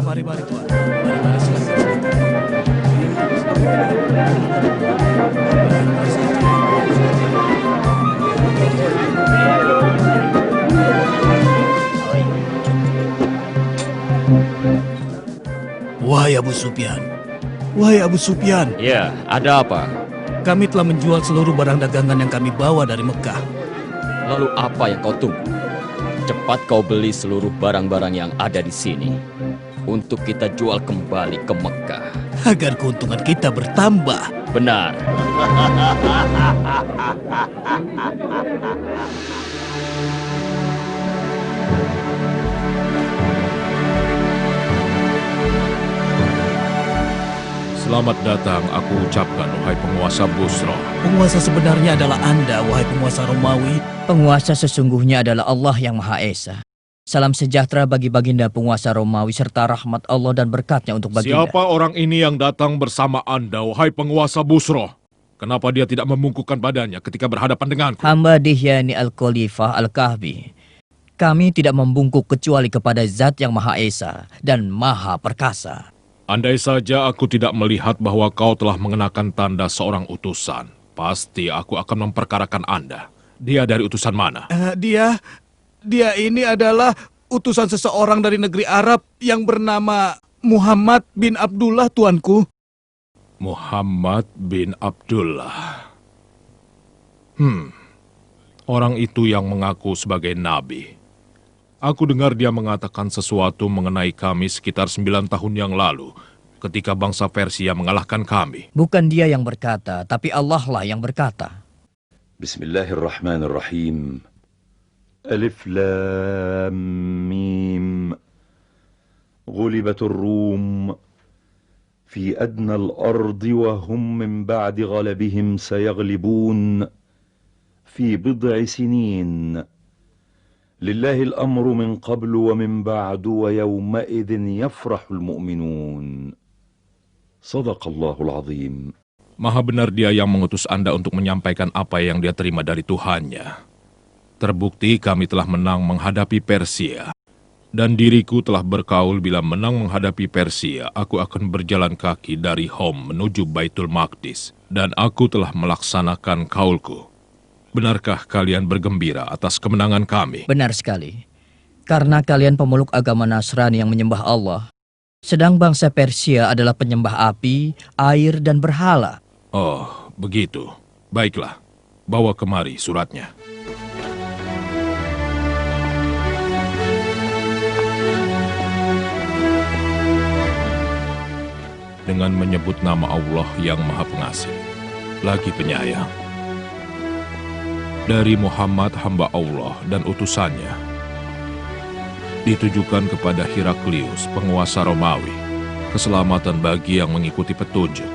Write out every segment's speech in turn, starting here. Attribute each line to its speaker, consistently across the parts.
Speaker 1: Mari Tuan. Mari silakan. Wahai Abu Sufyan. Wahai Abu Sufyan.
Speaker 2: Ya, ada apa?
Speaker 1: Kami telah menjual seluruh barang dagangan yang kami bawa dari Mekah.
Speaker 2: Lalu apa yang kau tunggu? Cepat kau beli seluruh barang-barang yang ada di sini untuk kita jual kembali ke Mekah.
Speaker 1: Agar keuntungan kita bertambah.
Speaker 2: Benar.
Speaker 3: Selamat datang, aku ucapkan, wahai penguasa Busra.
Speaker 1: Penguasa sebenarnya adalah Anda, wahai penguasa Romawi.
Speaker 4: Penguasa sesungguhnya adalah Allah yang Maha Esa. Salam sejahtera bagi baginda penguasa Romawi serta rahmat Allah dan berkatnya untuk baginda.
Speaker 3: Siapa orang ini yang datang bersama Anda, wahai penguasa Busra? Kenapa dia tidak membungkukkan badannya ketika berhadapan denganku?
Speaker 4: Hamba Dihyani Al-Khalifah Al-Kahfi. Kami tidak membungkuk kecuali kepada Zat yang Maha Esa dan Maha Perkasa.
Speaker 3: Andai saja aku tidak melihat bahwa kau telah mengenakan tanda seorang utusan, pasti aku akan memperkarakan Anda. Dia dari utusan mana?
Speaker 1: Dia ini adalah utusan seseorang dari negeri Arab yang bernama Muhammad bin Abdullah, tuanku.
Speaker 3: Muhammad bin Abdullah. Orang itu yang mengaku sebagai nabi. Aku dengar dia mengatakan sesuatu mengenai kami sekitar 9 tahun yang lalu, ketika bangsa Persia mengalahkan kami.
Speaker 4: Bukan dia yang berkata, tapi Allah lah yang berkata.
Speaker 5: Bismillahirrahmanirrahim. Alif Lam Mim. Ghulibatur Rum. Fi adna al-ardi wa hum min ba'di ghalabihim sayaglibun. Fi bid'i sinin. لله الأمر من قبل ومن بعد ويومئذ يفرح المؤمنون صدق الله العظيم.
Speaker 3: Maha benar dia yang mengutus Anda untuk menyampaikan apa yang dia terima dari Tuhannya. Terbukti kami telah menang menghadapi Persia. Dan diriku telah berkaul bila menang menghadapi Persia, aku akan berjalan kaki dari Hom menuju Baitul Maqdis. Dan aku telah melaksanakan kaulku. Benarkah kalian bergembira atas kemenangan kami?
Speaker 4: Benar sekali. Karena kalian pemeluk agama Nasrani yang menyembah Allah, sedang bangsa Persia adalah penyembah api, air, dan berhala.
Speaker 3: Oh, begitu. Baiklah, bawa kemari suratnya. Dengan menyebut nama Allah yang Maha Pengasih, lagi penyayang. Dari Muhammad hamba Allah dan utusannya, ditujukan kepada Heraklius, penguasa Romawi, keselamatan bagi yang mengikuti petunjuk.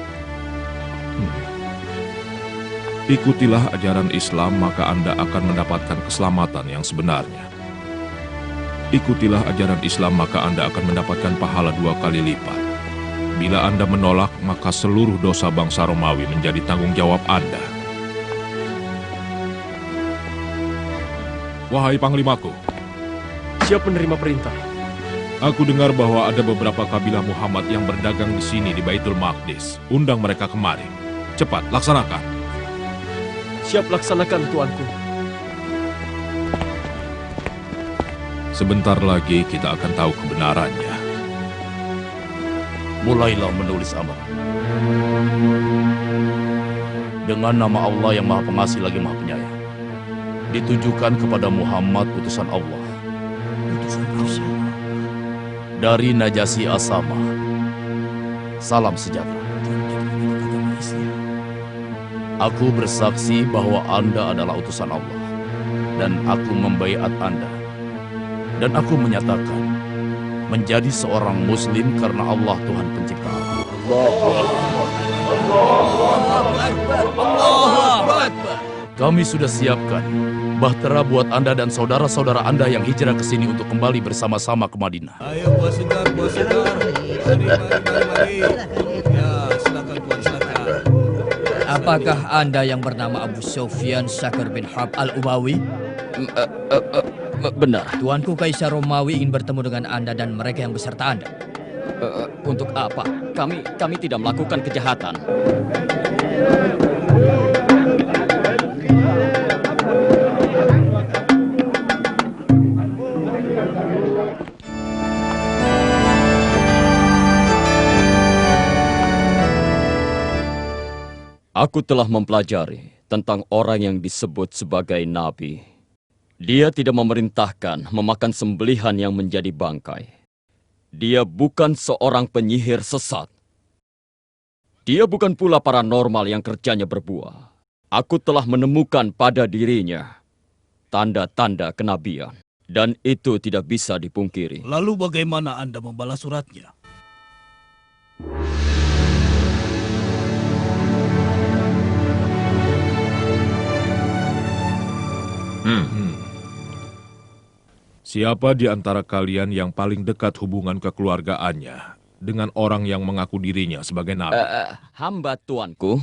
Speaker 3: Ikutilah ajaran Islam, maka Anda akan mendapatkan keselamatan yang sebenarnya. Ikutilah ajaran Islam, maka Anda akan mendapatkan pahala 2 kali lipat. Bila Anda menolak, maka seluruh dosa bangsa Romawi menjadi tanggung jawab Anda. Wahai Panglimaku,
Speaker 6: siap menerima perintah.
Speaker 3: Aku dengar bahwa ada beberapa kabilah Muhammad yang berdagang di sini di Baitul Maqdis. Undang mereka kemari. Cepat, laksanakan.
Speaker 6: Siap laksanakan, tuanku.
Speaker 3: Sebentar lagi kita akan tahu kebenarannya.
Speaker 7: Mulailah menulis amar. Dengan nama Allah yang Maha Pengasih lagi Maha Penyayang. Ditujukan kepada Muhammad utusan Allah. Dari Najasyi Asama. Salam sejahtera. Aku bersaksi bahwa Anda adalah utusan Allah. Dan aku membaiat Anda. Dan aku menyatakan menjadi seorang Muslim karena Allah Tuhan Pencipta. Kami sudah siapkan bahtera buat Anda dan saudara-saudara Anda yang hijrah ke sini untuk kembali bersama-sama ke Madinah.
Speaker 1: Ayo buah segar. Mari. Ya, silakan tuan, silakan.
Speaker 4: Apakah Anda yang bernama Abu Sufyan Syakir bin Harb Al-Umawi?
Speaker 2: Benar.
Speaker 4: Tuanku Kaisar Romawi ingin bertemu dengan Anda dan mereka yang beserta Anda.
Speaker 2: Untuk apa? Kami tidak melakukan kejahatan. Aku telah mempelajari tentang orang yang disebut sebagai nabi. Dia tidak memerintahkan memakan sembelihan yang menjadi bangkai. Dia bukan seorang penyihir sesat. Dia bukan pula paranormal yang kerjanya berbuah. Aku telah menemukan pada dirinya tanda-tanda kenabian. Dan itu tidak bisa dipungkiri.
Speaker 1: Lalu bagaimana Anda membalas suratnya?
Speaker 3: Siapa di antara kalian yang paling dekat hubungan kekeluargaannya dengan orang yang mengaku dirinya sebagai nabi?
Speaker 2: Hamba tuanku,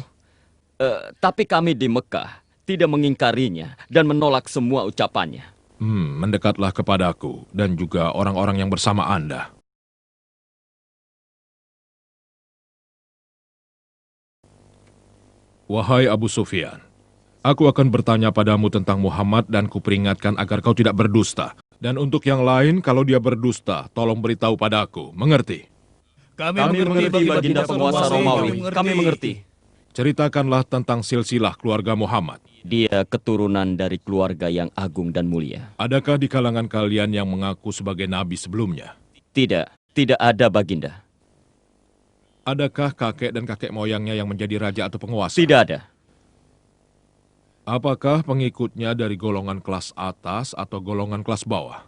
Speaker 2: tapi kami di Mekah tidak mengingkarinya dan menolak semua ucapannya.
Speaker 3: Mendekatlah kepadaku dan juga orang-orang yang bersama Anda. Wahai Abu Sufyan, aku akan bertanya padamu tentang Muhammad dan kuperingatkan agar kau tidak berdusta. Dan untuk yang lain, kalau dia berdusta, tolong beritahu padaku. Mengerti?
Speaker 2: Kami mengerti, Baginda penguasa Romawi. Kami mengerti.
Speaker 3: Ceritakanlah tentang silsilah keluarga Muhammad.
Speaker 2: Dia keturunan dari keluarga yang agung dan mulia.
Speaker 3: Adakah di kalangan kalian yang mengaku sebagai nabi sebelumnya?
Speaker 2: Tidak ada, Baginda.
Speaker 3: Adakah kakek dan kakek moyangnya yang menjadi raja atau penguasa?
Speaker 2: Tidak ada.
Speaker 3: Apakah pengikutnya dari golongan kelas atas atau golongan kelas bawah?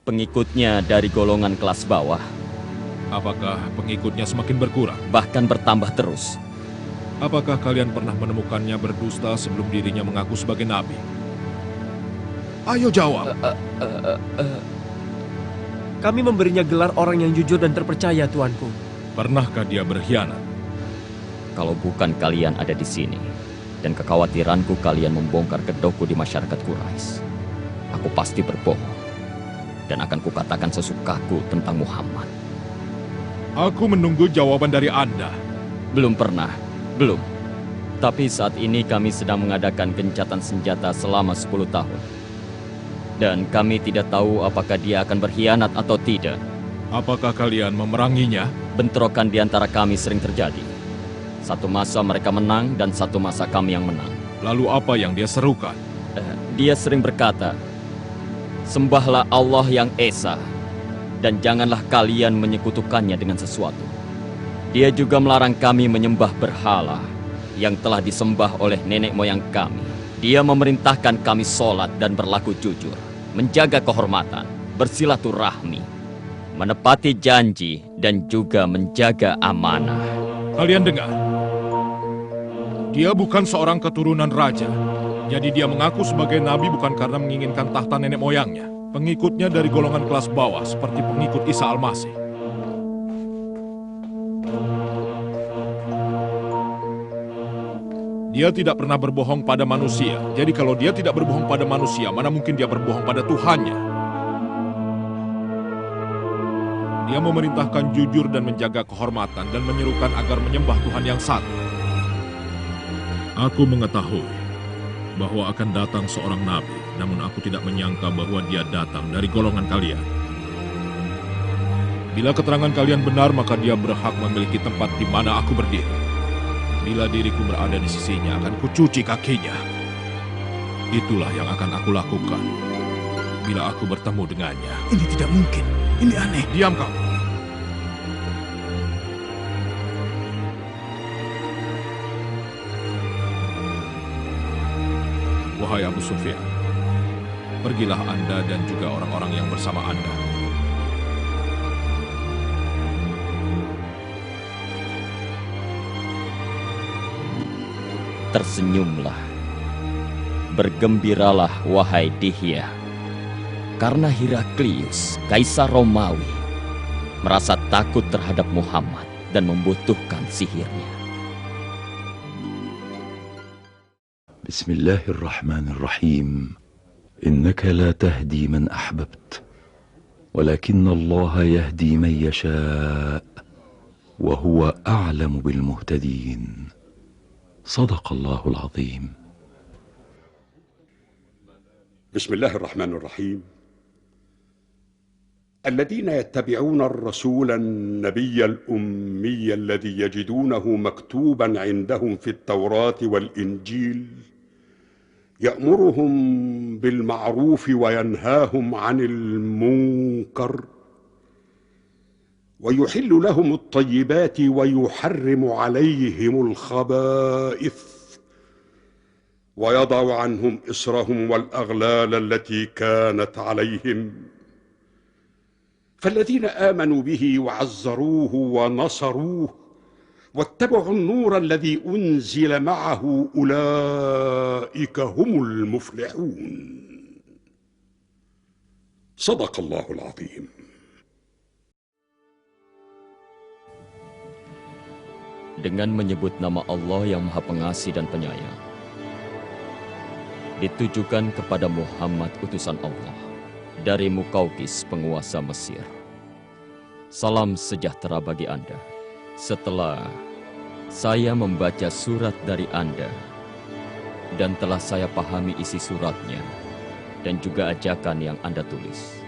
Speaker 2: Pengikutnya dari golongan kelas bawah.
Speaker 3: Apakah pengikutnya semakin berkurang?
Speaker 2: Bahkan bertambah terus.
Speaker 3: Apakah kalian pernah menemukannya berdusta sebelum dirinya mengaku sebagai nabi? Ayo jawab.
Speaker 6: Kami memberinya gelar orang yang jujur dan terpercaya, tuanku.
Speaker 3: Pernahkah dia berkhianat?
Speaker 2: Kalau bukan kalian ada di sini, dan kekhawatiranku kalian membongkar kedokku di masyarakat Quraisy, aku pasti berbohong. Dan akan kukatakan sesukaku tentang Muhammad.
Speaker 3: Aku menunggu jawaban dari Anda.
Speaker 2: Belum pernah. Belum. Tapi saat ini kami sedang mengadakan gencatan senjata selama 10 tahun. Dan kami tidak tahu apakah dia akan berkhianat atau tidak.
Speaker 3: Apakah kalian memeranginya?
Speaker 2: Bentrokan di antara kami sering terjadi. Satu masa mereka menang dan satu masa kami yang menang.
Speaker 3: Lalu apa yang dia serukan?
Speaker 2: Dia sering berkata, "Sembahlah Allah yang Esa, dan janganlah kalian menyekutukannya dengan sesuatu." Dia juga melarang kami menyembah berhala yang telah disembah oleh nenek moyang kami. Dia memerintahkan kami sholat dan berlaku jujur, menjaga kehormatan, bersilaturahmi, menepati janji, dan juga menjaga amanah.
Speaker 3: Kalian dengar? Dia bukan seorang keturunan raja. Jadi dia mengaku sebagai nabi bukan karena menginginkan tahta nenek moyangnya. Pengikutnya dari golongan kelas bawah seperti pengikut Isa Al-Masih. Dia tidak pernah berbohong pada manusia. Jadi kalau dia tidak berbohong pada manusia, mana mungkin dia berbohong pada Tuhannya? Dia memerintahkan jujur dan menjaga kehormatan dan menyerukan agar menyembah Tuhan yang satu. Aku mengetahui bahwa akan datang seorang nabi, namun aku tidak menyangka bahwa dia datang dari golongan kalian. Bila keterangan kalian benar, maka dia berhak memiliki tempat di mana aku berdiri. Bila diriku berada di sisinya, akan kucuci kakinya. Itulah yang akan aku lakukan bila aku bertemu dengannya.
Speaker 1: Ini tidak mungkin. Ini aneh.
Speaker 3: Diam kau. Wahai Abu Sufyan, pergilah Anda dan juga orang-orang yang bersama Anda.
Speaker 2: Tersenyumlah. Bergembiralah, wahai Dihya. Karena Heraklius, Kaisar Romawi, merasa takut terhadap Muhammad dan membutuhkan sihirnya.
Speaker 5: بسم الله الرحمن الرحيم إنك لا تهدي من أحببت ولكن الله يهدي من يشاء وهو أعلم بالمهتدين. صدق الله العظيم.
Speaker 8: بسم الله الرحمن الرحيم. الذين يتبعون الرسول النبي الأمي الذي يجدونه مكتوبا عندهم في التوراة والإنجيل يأمرهم بالمعروف وينهاهم عن المنكر ويحل لهم الطيبات ويحرم عليهم الخبائث ويضع عنهم إصرهم والأغلال التي كانت عليهم، فالذين آمنوا به وعزروه ونصروه واتبعوا النور الذي أنزل معه أولئك هم المفلحون. صدق الله العظيم.
Speaker 2: Dengan menyebut nama Allah yang Maha Pengasih dan Penyayang, ditujukan kepada Muhammad utusan Allah dari Mukaukis penguasa Mesir. Salam sejahtera bagi Anda. Setelah saya membaca surat dari Anda dan telah saya pahami isi suratnya dan juga ajakan yang Anda tulis,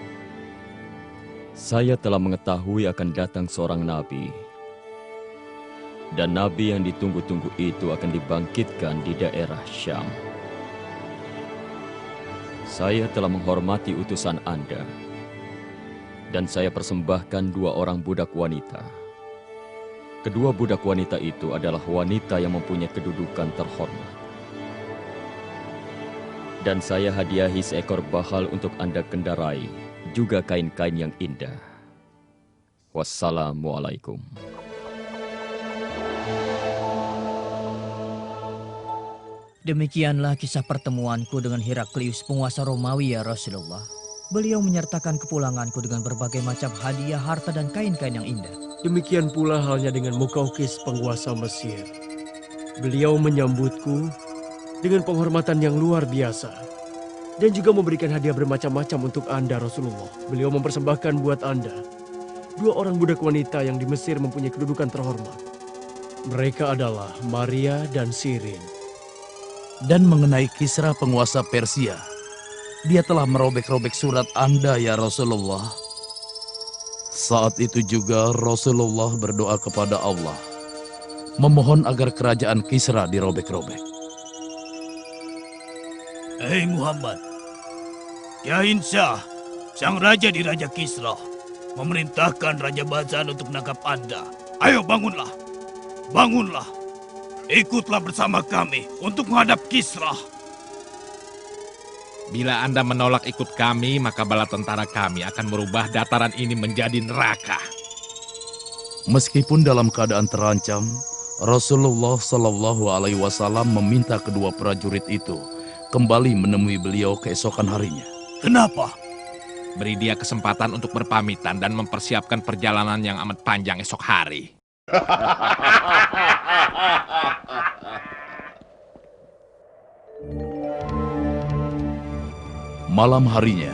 Speaker 2: saya telah mengetahui akan datang seorang nabi, dan nabi yang ditunggu-tunggu itu akan dibangkitkan di daerah Syam. Saya telah menghormati utusan Anda, dan saya persembahkan 2 orang budak wanita. Kedua budak wanita itu adalah wanita yang mempunyai kedudukan terhormat. Dan saya hadiahi seekor bahal untuk Anda kendarai, juga kain-kain yang indah. Wassalamualaikum.
Speaker 4: Demikianlah kisah pertemuanku dengan Heraklius, penguasa Romawi, ya Rasulullah. Beliau menyertakan kepulanganku dengan berbagai macam hadiah, harta, dan kain-kain yang indah.
Speaker 6: Demikian pula halnya dengan Mukaukis, penguasa Mesir. Beliau menyambutku dengan penghormatan yang luar biasa dan juga memberikan hadiah bermacam-macam untuk Anda, Rasulullah. Beliau mempersembahkan buat Anda 2 orang budak wanita yang di Mesir mempunyai kedudukan terhormat. Mereka adalah Maria dan Sirin.
Speaker 7: Dan mengenai Kisra penguasa Persia, dia telah merobek-robek surat Anda, ya Rasulullah. Saat itu juga Rasulullah berdoa kepada Allah, memohon agar kerajaan Kisra dirobek-robek.
Speaker 1: Hei Muhammad, Yahin Shah, sang raja di Raja Kisra, memerintahkan Raja Bazan untuk menangkap Anda. Ayo bangunlah, bangunlah. Ikutlah bersama kami untuk menghadap Kisra.
Speaker 3: Bila Anda menolak ikut kami, maka bala tentara kami akan merubah dataran ini menjadi neraka.
Speaker 7: Meskipun dalam keadaan terancam, Rasulullah Shallallahu Alaihi Wasallam meminta kedua prajurit itu kembali menemui beliau keesokan harinya.
Speaker 1: Kenapa?
Speaker 3: Beri dia kesempatan untuk berpamitan dan mempersiapkan perjalanan yang amat panjang esok hari.
Speaker 7: Malam harinya,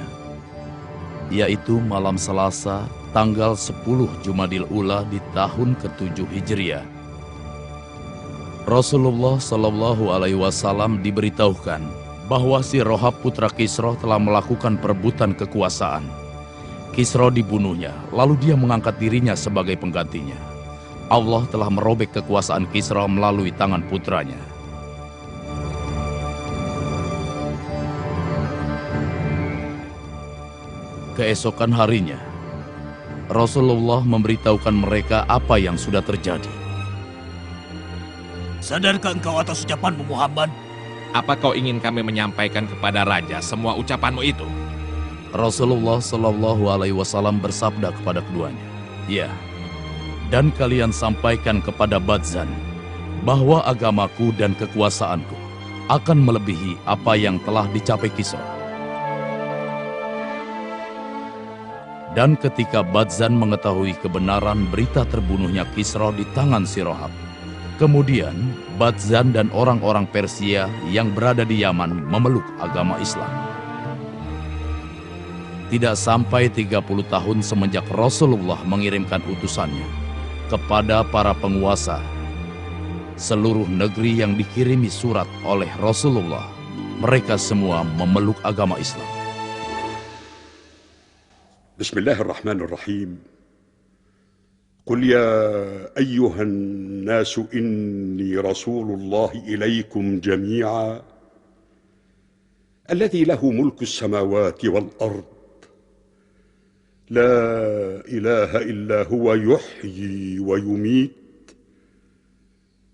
Speaker 7: yaitu malam Selasa, tanggal 10 Jumadil Ula di tahun ke-7 Hijriah, Rasulullah Shallallahu Alaihi Wasallam diberitahukan bahwa si Rohab putra Kisra telah melakukan perebutan kekuasaan. Kisra dibunuhnya, lalu dia mengangkat dirinya sebagai penggantinya. Allah telah merobek kekuasaan Kisra melalui tangan putranya. Keesokan harinya, Rasulullah memberitahukan mereka apa yang sudah terjadi.
Speaker 1: Sadarkah engkau atas ucapanmu, Muhammad?
Speaker 3: Apa kau ingin kami menyampaikan kepada raja semua ucapanmu itu?
Speaker 7: Rasulullah Shallallahu Alaihi Wasallam bersabda kepada keduanya, "Ya, dan kalian sampaikan kepada Badzan bahwa agamaku dan kekuasaanku akan melebihi apa yang telah dicapai Kisra." Dan ketika Badzan mengetahui kebenaran berita terbunuhnya Kisra di tangan si Rohab, kemudian Badzan dan orang-orang Persia yang berada di Yaman memeluk agama Islam. Tidak sampai 30 tahun semenjak Rasulullah mengirimkan utusannya kepada para penguasa, seluruh negeri yang dikirimi surat oleh Rasulullah, mereka semua memeluk agama Islam.
Speaker 8: Bismillahirrahmanirrahim. قل يا أيها الناس إني رسول الله إليكم جميعا الذي له ملك السماوات والأرض لا إله إلا هو يحيي ويميت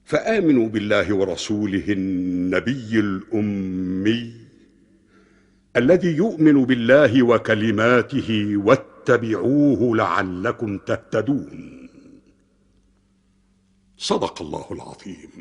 Speaker 8: فآمنوا بالله ورسوله النبي الأمي الذي يؤمن بالله وكلماته واتبعوه لعلكم تهتدون. صدق الله العظيم.